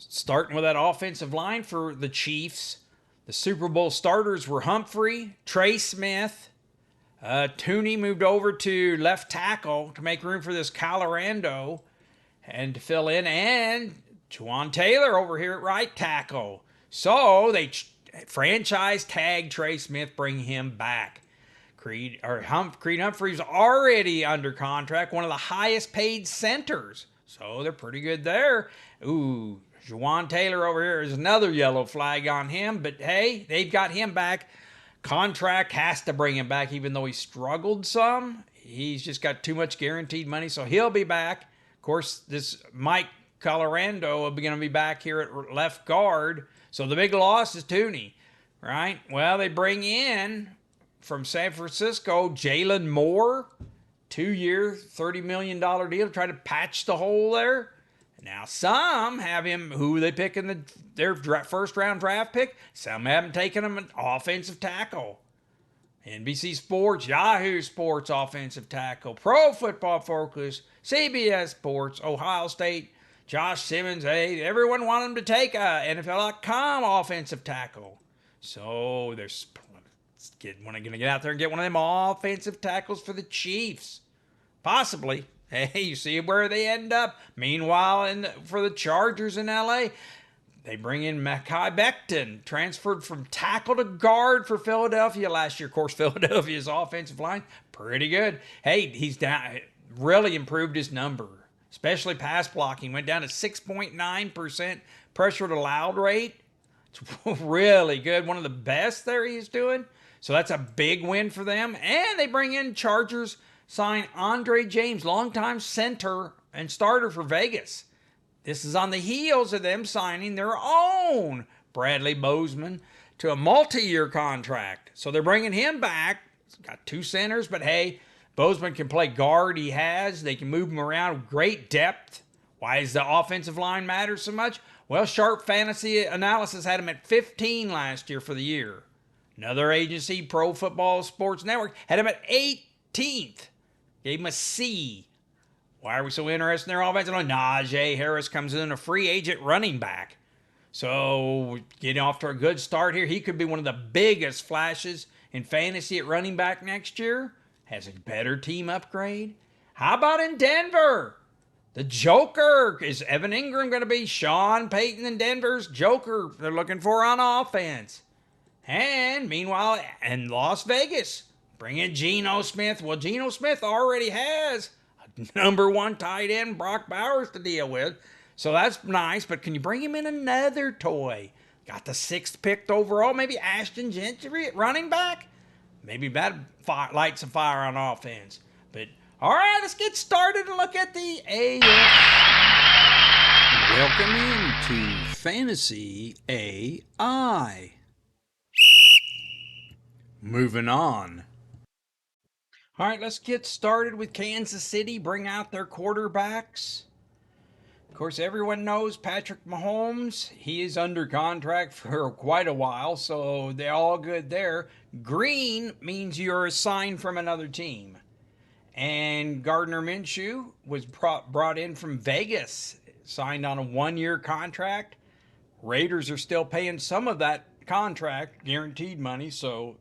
Starting with that offensive line for the Chiefs, the Super Bowl starters were Humphrey, Trey Smith. Tooney moved over to left tackle to make room for this Colorado and to fill in, and Juwan Taylor over here at right tackle. So they franchise tag Trey Smith, bring him back. Creed Humphrey's already under contract, one of the highest paid centers. So they're pretty good there. Ooh, Juwan Taylor over here is another yellow flag on him, but hey, they've got him back. Contract has to bring him back, even though he struggled some. He's just got too much guaranteed money, so he'll be back. Of course, this Mike Colorado will be going to be back here at left guard. So the big loss is Tooney, right? Well, they bring in from San Francisco Jalen Moore, 2-year, $30 million deal to try to patch the hole there. Now, some have him, who they pick in their first round draft pick. Some haven't taken him an offensive tackle. NBC Sports, Yahoo Sports offensive tackle, Pro Football Focus, CBS Sports, Ohio State, Josh Simmons. Hey, everyone wanted him to take a NFL.com offensive tackle. So there's going to get out there and get one of them offensive tackles for the Chiefs. Possibly. Hey, you see where they end up. Meanwhile, for the Chargers in L.A., they bring in Mekhi Becton, transferred from tackle to guard for Philadelphia last year. Of course, Philadelphia's offensive line, pretty good. Hey, he's really improved his number, especially pass blocking. Went down to 6.9% pressure to allowed rate. It's really good. One of the best there he's doing. So that's a big win for them. And they bring in Chargers sign Andre James, longtime center and starter for Vegas. This is on the heels of them signing their own Bradley Bozeman to a multi-year contract. So they're bringing him back. He's got 2 centers, but hey, Bozeman can play guard. They can move him around. Great depth. Why does the offensive line matter so much? Well, Sharp Fantasy Analysis had him at 15 last year for the year. Another agency, Pro Football Sports Network, had him at 18th. Gave him a C. Why are we so interested in their offensive line? Najee Harris comes in, a free agent running back. So getting off to a good start here. He could be one of the biggest flashes in fantasy at running back next year. Has a better team upgrade. How about in Denver? The Joker. Is Evan Ingram going to be Sean Payton in Denver's Joker they're looking for on offense? And meanwhile, in Las Vegas, bring in Geno Smith. Well, Geno Smith already has a number 1 tight end, Brock Bowers, to deal with. So that's nice, but can you bring him in another toy? Got the 6th picked overall. Maybe Ashton Gentry at running back? Maybe that lights a fire on offense. But, all right, let's get started and look at the AFC. Welcome into Fantasy AI. Moving on. All right, let's get started with Kansas City. Bring out their quarterbacks. Of course, everyone knows Patrick Mahomes. He is under contract for quite a while, so they're all good there. Green means you're assigned from another team. And Gardner Minshew was brought in from Vegas, signed on a 1-year contract. Raiders are still paying some of that contract, guaranteed money, so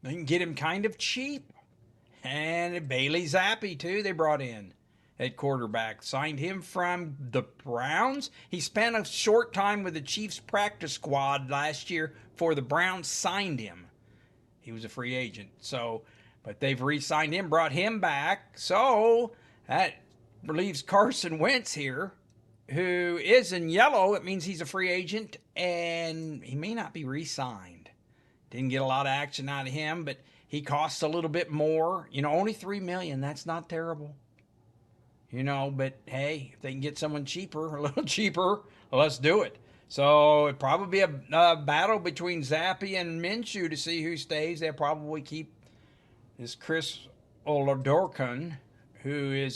they can get him kind of cheap. And Bailey Zappi, too, they brought in at quarterback. Signed him from the Browns. He spent a short time with the Chiefs practice squad last year before the Browns signed him. He was a free agent. But they've re-signed him, brought him back. So that relieves Carson Wentz here, who is in yellow. It means he's a free agent, and he may not be re-signed. Didn't get a lot of action out of him, but he costs a little bit more. Only $3 million. That's not terrible. But hey, if they can get someone cheaper, a little cheaper, let's do it. So it'd probably be a battle between Zappi and Minshew to see who stays. They'll probably keep this Chris Oladokun, who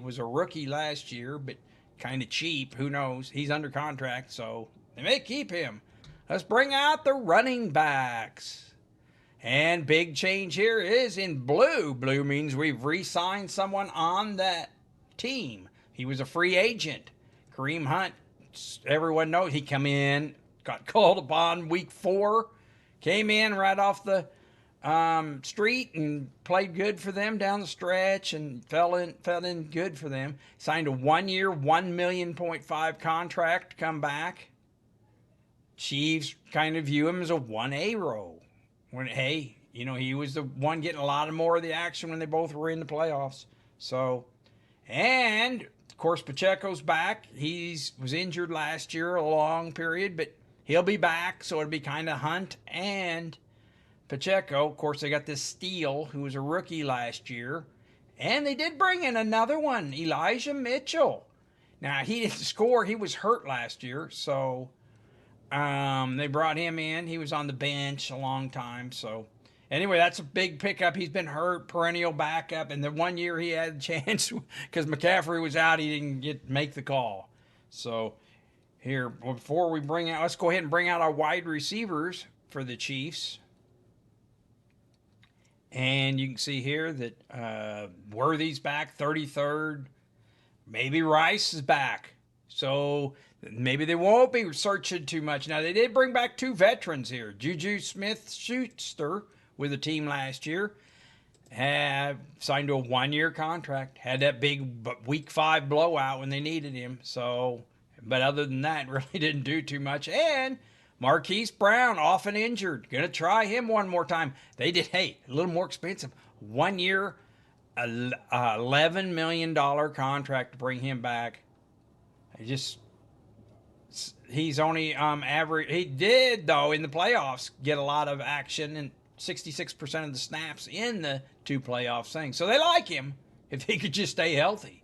was a rookie last year, but kind of cheap. Who knows? He's under contract, so they may keep him. Let's bring out the running backs. And big change here is in blue. Blue means we've re-signed someone on that team. He was a free agent. Kareem Hunt everyone knows he come in, got called upon week 4, came in right off the street and played good for them down the stretch and fell in good for them. Signed a 1-year, $1.5 million contract to come back. Chiefs kind of view him as a 1A role. When he was the one getting a lot more of the action when they both were in the playoffs. So, and of course Pacheco's back. He was injured last year a long period, but he'll be back. So it'll be kind of Hunt and Pacheco. Of course, they got this Steele, who was a rookie last year. And they did bring in another one, Elijah Mitchell. Now, he didn't score. He was hurt last year. So they brought him in. He was on the bench a long time. So anyway, that's a big pickup. He's been hurt, perennial backup. And the 1 year he had a chance because McCaffrey was out, he didn't make the call. So here, before we let's go ahead and bring out our wide receivers for the Chiefs. And you can see here that Worthy's back, 33rd. Maybe Rice is back. So maybe they won't be searching too much. Now, they did bring back 2 veterans here. Juju Smith-Schuster with the team last year. Signed to a 1-year contract. Had that big week 5 blowout when they needed him. So, but other than that, really didn't do too much. And Marquise Brown, often injured. Going to try him one more time. They did, a little more expensive. 1 year, $11 million contract to bring him back. He's only average. He did, though, in the playoffs, get a lot of action and 66% of the snaps in the 2 playoff things. So they like him if he could just stay healthy.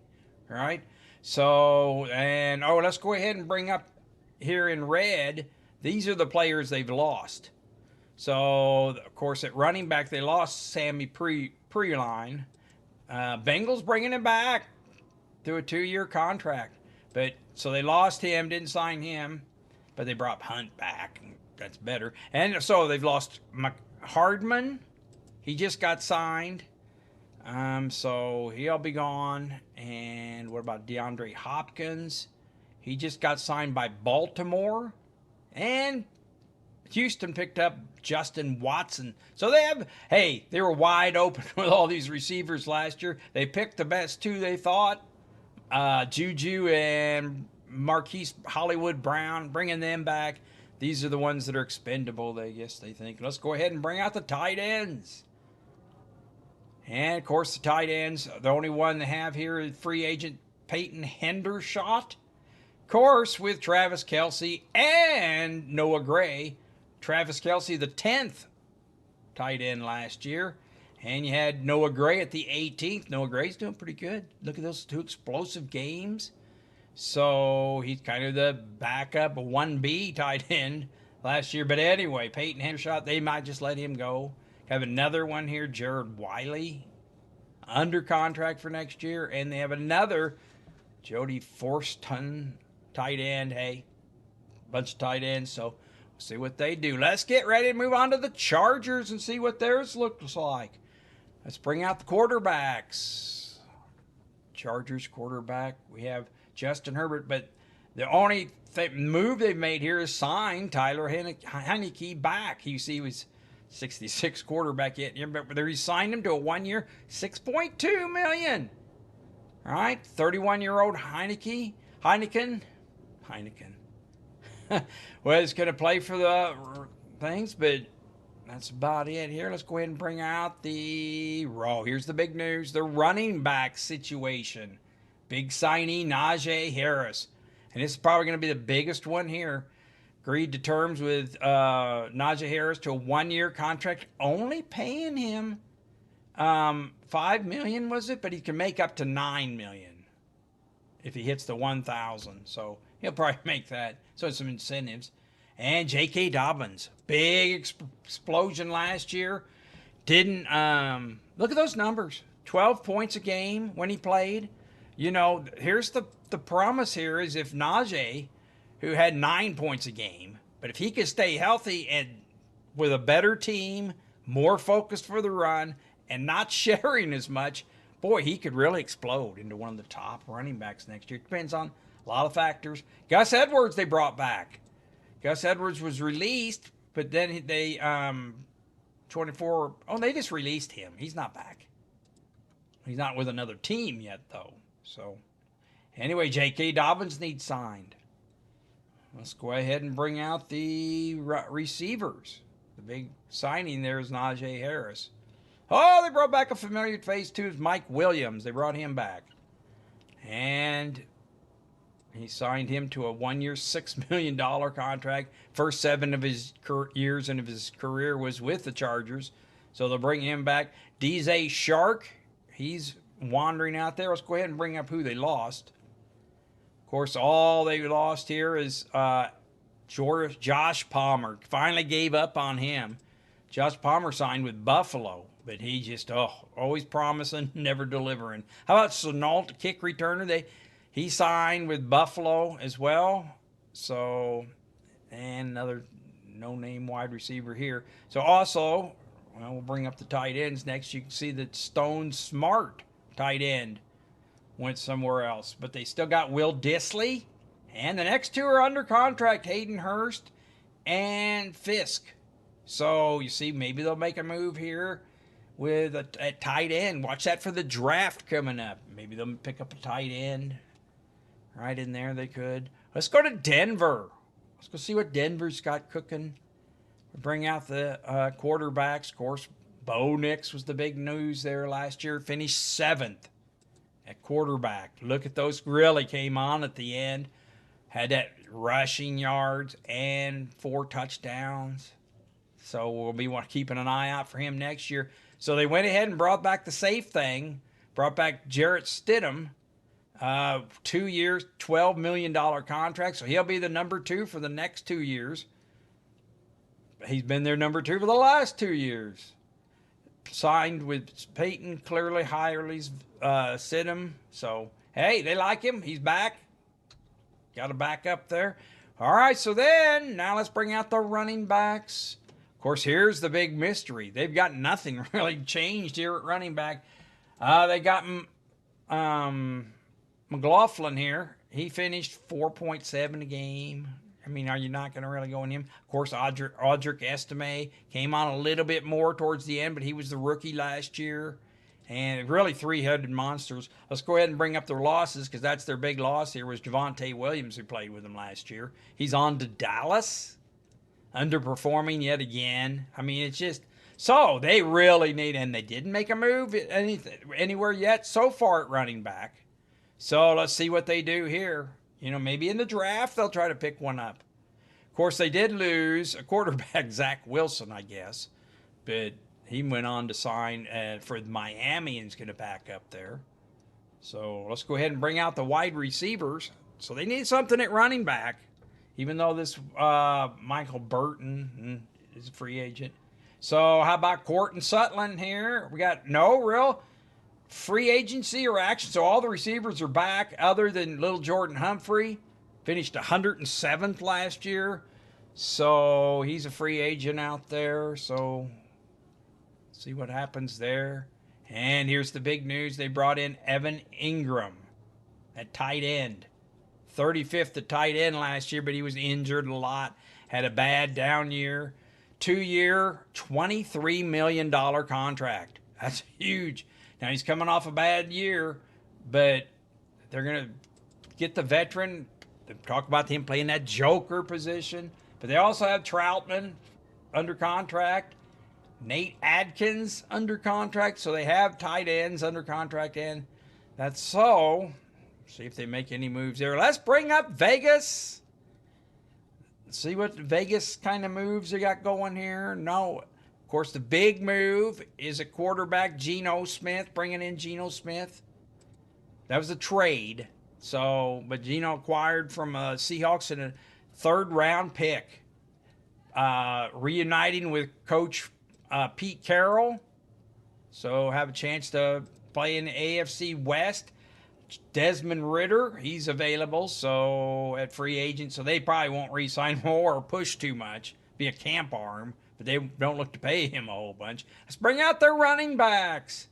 All right? So, let's go ahead and bring up here in red. These are the players they've lost. So, of course, at running back, they lost Sammy Preline. Bengals bringing him back to a 2-year contract. So they lost him, didn't sign him, but they brought Hunt back. That's better. And so they've lost Hardman. He just got signed. So he'll be gone. And what about DeAndre Hopkins? He just got signed by Baltimore. And Houston picked up Justin Watson. So they were wide open with all these receivers last year. They picked the best 2 they thought. Juju and Marquise Hollywood Brown, bringing them back. These are the ones that are expendable, they think. Let's go ahead and bring out the tight ends. And, of course, the tight ends, the only one they have here is free agent Peyton Hendershot. Of course, with Travis Kelce and Noah Gray. Travis Kelce, the 10th tight end last year. And you had Noah Gray at the 18th. Noah Gray's doing pretty good. Look at those 2 explosive games. So he's kind of the backup, a 1B tight end last year. But anyway, Peyton Hendershot, they might just let him go. Have another one here, Jared Wiley, under contract for next year. And they have another, Jody Forston, tight end. Hey, bunch of tight ends. So we'll see what they do. Let's get ready to move on to the Chargers and see what theirs looks like. Let's bring out the quarterbacks. Chargers quarterback. We have Justin Herbert, but the only move they've made here is sign Tyler Heinicke back. You see, he was 66 quarterback yet, but they signed him to a 1-year, $6.2 million. All right, 31-year-old Heineken. Well, he's going to play for the things, but that's about it here. Let's go ahead and bring out here's the big news, the running back situation. Big signee, Najee Harris. And this is probably going to be the biggest one here. Agreed to terms with Najee Harris to a 1-year contract, only paying him $5 million, was it? But he can make up to $9 million if he hits the 1,000. So he'll probably make that. So some incentives. And J.K. Dobbins, big explosion last year. Didn't look at those numbers. 12 points a game when he played. You know, here's the promise here is if Najee, who had 9 points a game, but if he could stay healthy and with a better team, more focused for the run, and not sharing as much, boy, he could really explode into one of the top running backs next year. Depends on A lot of factors. Gus Edwards they brought back. Gus Edwards was released, but then they 24. Oh, they just released him. He's not back. He's not with another team yet, though. So, anyway, J.K. Dobbins needs signed. Let's go ahead and bring out the receivers. The big signing there is Najee Harris. Oh, they brought back a familiar face, too. It's Mike Williams. They brought him back. And he signed him to a 1-year, $6 million contract. First 7 of his years of his career was with the Chargers. So they'll bring him back. DJ Shark, he's wandering out there. Let's go ahead and bring up who they lost. Of course, all they lost here is Josh Palmer. Finally gave up on him. Josh Palmer signed with Buffalo, but he just, always promising, never delivering. How about Shenault, kick returner? He signed with Buffalo as well. So, and another no-name wide receiver here. So also, we'll bring up the tight ends next. You can see that Stone Smart, tight end, went somewhere else. But they still got Will Dissly. And the next 2 are under contract, Hayden Hurst and Fisk. So, you see, maybe they'll make a move here with a tight end. Watch that for the draft coming up. Maybe they'll pick up a tight end. Right in there, they could. Let's go to Denver. Let's go see what Denver's got cooking. Bring out the quarterbacks. Of course, Bo Nix was the big news there last year. Finished 7th at quarterback. Look at those. Really came on at the end. Had that rushing yards and 4 touchdowns. So we'll be keeping an eye out for him next year. So they went ahead and brought back the safe thing. Brought back Jarrett Stidham. 2 years, $12 million contract. So he'll be the number 2 for the next 2 years. He's been their number 2 for the last 2 years. Signed with Peyton Clearly Hirely's Stidham. So, hey, they like him. He's back. Got a back up there. All right, so then, now let's bring out the running backs. Of course, here's the big mystery. They've got nothing really changed here at running back. They got McLaughlin here. He finished 4.7 a game. I mean, are you not going to really go on him? Of course, Audric Estime came on a little bit more towards the end, but he was the rookie last year. And really 3-headed monsters. Let's go ahead and bring up their losses because that's their big loss here was Javonte Williams who played with them last year. He's on to Dallas. Underperforming yet again. I mean, it's just... So, they really need... And they didn't make a move anywhere yet so far at running back. So, let's see what they do here. You know, maybe in the draft they'll try to pick one up. Of course, they did lose a quarterback, Zach Wilson, I guess. But he went on to sign for Miami and is going to back up there. So let's go ahead and bring out the wide receivers. So they need something at running back, even though this Michael Burton is a free agent. So how about Courtland Sutton here? We got no real free agency or action. So all the receivers are back other than little Jordan Humphrey. Finished 107th last year. So he's a free agent out there. So see what happens there. And here's the big news. They brought in Evan Ingram at tight end. 35th at tight end last year, but he was injured a lot. Had a bad down year. 2-year, $23 million contract. That's huge. Now, he's coming off a bad year, but they're going to get the veteran. They talk about him playing that joker position. But they also have Troutman under contract. Nate Adkins under contract. So they have tight ends under contract. And that's so. See if they make any moves there. Let's bring up Vegas. See what Vegas kind of moves they got going here. No. Of course, the big move is a quarterback, Geno Smith, bringing in Geno Smith. That was a trade. So, but Geno acquired from Seahawks in a 3rd-round pick. Reuniting with Coach Pete Carroll. So, have a chance to play in the AFC West. Desmond Ridder, he's available, so at free agent. So, they probably won't re-sign more or push too much. Be a camp arm. But they don't look to pay him a whole bunch. Let's bring out their running backs.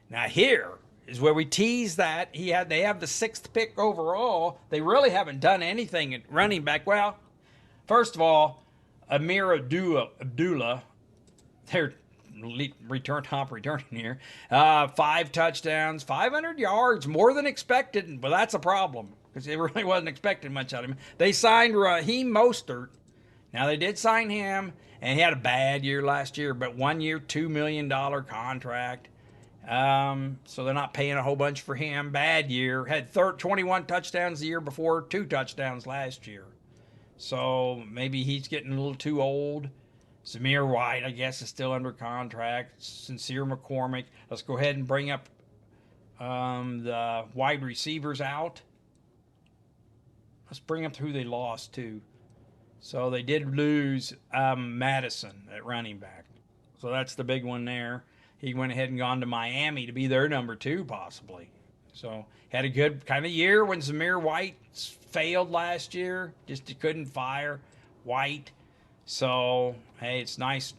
Now here is where we tease that they have the 6th pick overall. They really haven't done anything at running back. Well, first of all, Amir Abdullah, their top returning here, 5 touchdowns, 500 yards, more than expected. But that's a problem because they really wasn't expecting much out of him. They signed Raheem Mostert. Now they did sign him, and he had a bad year last year, but 1 year, $2 million contract. So they're not paying a whole bunch for him. Bad year. Had 21 touchdowns the year before, 2 touchdowns last year. So maybe he's getting a little too old. Zamir White, I guess, is still under contract. Sincere McCormick. Let's go ahead and bring up the wide receivers out. Let's bring up who they lost to. So they did lose Madison at running back. So that's the big one there. He went ahead and gone to Miami to be their number 2, possibly. So had a good kind of year when Zamir White failed last year. Just he couldn't fire White. So, hey, it's nice.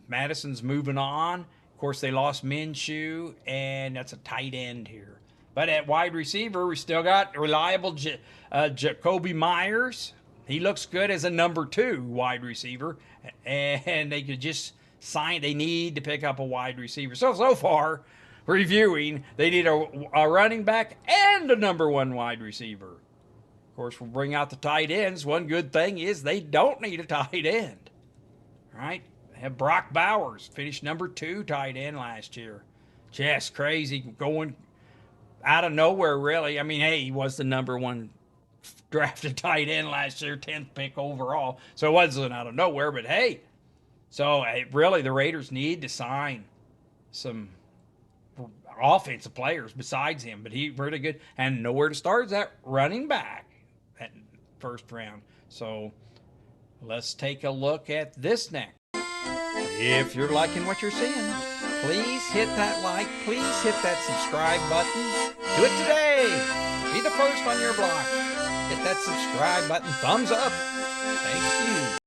Madison's moving on. Of course, they lost Minshew, and that's a tight end here. But at wide receiver, we still got reliable Jacoby Myers. He looks good as a number 2 wide receiver. And they could just sign. They need to pick up a wide receiver. So far, reviewing, they need a running back and a number 1 wide receiver. Of course, we'll bring out the tight ends. One good thing is they don't need a tight end. Right? They have Brock Bowers, finished number 2 tight end last year. Just crazy, going out of nowhere, really. I mean, hey, he was the number 1 drafted tight end last year, 10th pick overall. So it wasn't out of nowhere, but hey. So really, the Raiders need to sign some offensive players besides him, but he's really good. And nowhere to start is that running back at first round. So let's take a look at this next. If you're liking what you're seeing, please hit that like. Please hit that subscribe button. Do it today. Be the first on your block. Hit that subscribe button. Thumbs up. Thank you.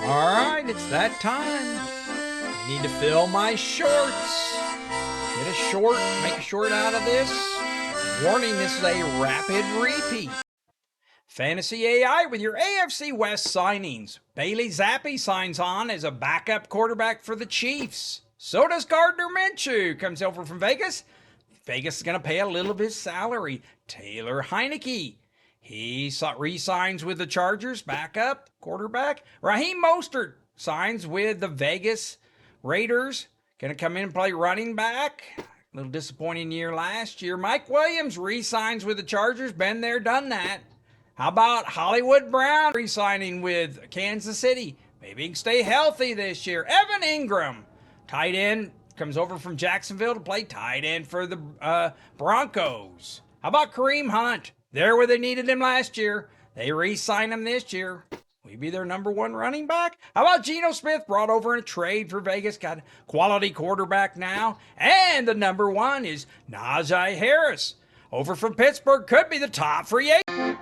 All right, it's that time. I need to fill my shorts. Get a short, make a short out of this. Warning, this is a rapid repeat. FantasyAI with your AFC West signings. Bailey Zappi signs on as a backup quarterback for the Chiefs. So does Gardner Minshew. Comes over from Vegas. Vegas is going to pay a little bit of salary. Taylor Heineke. He re-signs with the Chargers, backup quarterback. Raheem Mostert signs with the Vegas Raiders. Going to come in and play running back. A little disappointing year last year. Mike Williams re-signs with the Chargers. Been there, done that. How about Hollywood Brown re-signing with Kansas City? Maybe he can stay healthy this year. Evan Ingram, tight end, comes over from Jacksonville to play tight end for the Broncos. How about Kareem Hunt? There where they needed him last year. They re-sign him this year. Will he be their number 1 running back? How about Geno Smith, brought over in a trade for Vegas? Got a quality quarterback now. And the number 1 is Najee Harris. Over from Pittsburgh, could be the top free agent.